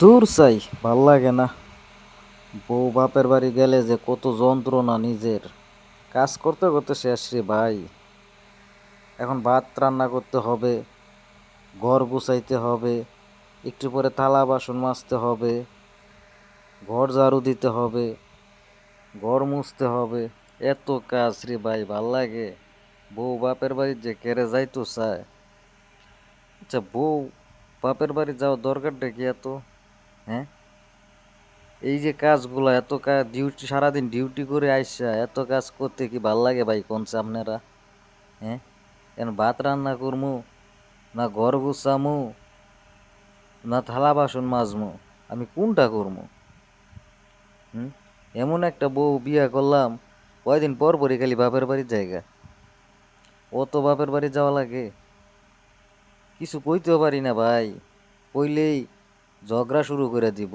দূর চাই, ভাল লাগে না। বউ বাপের বাড়ি গেলে যে কত যন্ত্রণা নিজের। কাজ করতে করতে শেষ রে ভাই। এখন ভাত রান্না করতে হবে, ঘর গুছাইতে হবে, একটু পরে থালা বাসন মাজতে হবে, ঘর ঝাড়ু দিতে হবে, ঘর মুছতে হবে। এত কাজ রে ভাই, ভাল লাগে। বউ বাপের বাড়ি যে কেড়ে যাইতো চায়। আচ্ছা, বউ বাপের বাড়ি যাওয়ার দরকারটা কি এত? হ্যাঁ, এই যে কাজগুলো, এত কাজ ডিউটি, সারাদিন ডিউটি করে আইসা এত কাজ করতে কি ভাল লাগে ভাই কোনছে আপনারা? হ্যাঁ, কেন ভাত রান্না করমু, না ঘর গুছামু, না থালা বাসন মাজমু? আমি কোনটা করমু? হুম, এমন একটা বউ বিয়া করলাম, কয়দিন পর পরই খালি বাপের বাড়ির জায়গা। ও তো বাপের বাড়ি যাওয়া লাগে, কিছু কইতেও পারি না ভাই। কইলেই ঝগড়া শুরু করে দিব,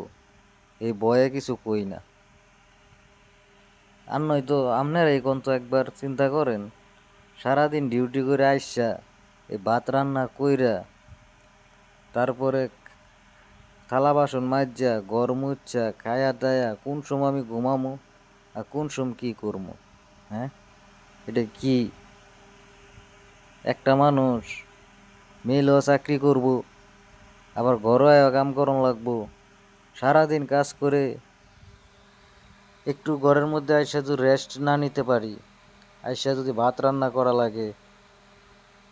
এই বয়ে কিছু কই না। আর নয়তো আপনারাই কোন তো একবার চিন্তা করেন, সারাদিন ডিউটি করে আইসা এই ভাত রান্না কইরা, তারপরে থালা বাসন মাজা, ঘর মুচ্ছা, খায়া দায়া, কোন সময় আমি ঘুমামো আর কোন সময় কি করবো? হ্যাঁ, এটা কি? একটা মানুষ মেয়েলেও চাকরি করব, আবার ঘরও কাম করন লাগবো, সারাদিন কাজ করে একটু ঘরের মধ্যে আইসা যদি রেস্ট না নিতে পারি, আইসা যদি ভাত রান্না করা লাগে,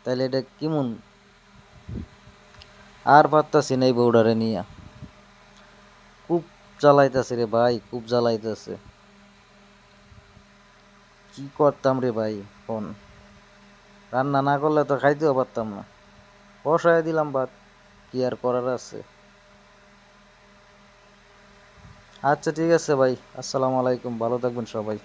তাহলে এটা কেমন? আর পারতাছি না এই বউডারে নিয়া। খুব জ্বালাইতেছে রে ভাই, খুব জ্বালাইতেছে। কি করতাম রে ভাই? কোন রান্না না করলে তো খাইতেও পারতাম না। বসায় দিলাম ভাত, কি আর করার আছে? আচ্ছা ঠিক আছে ভাই, আসসালামু আলাইকুম, ভালো থাকবেন সবাই।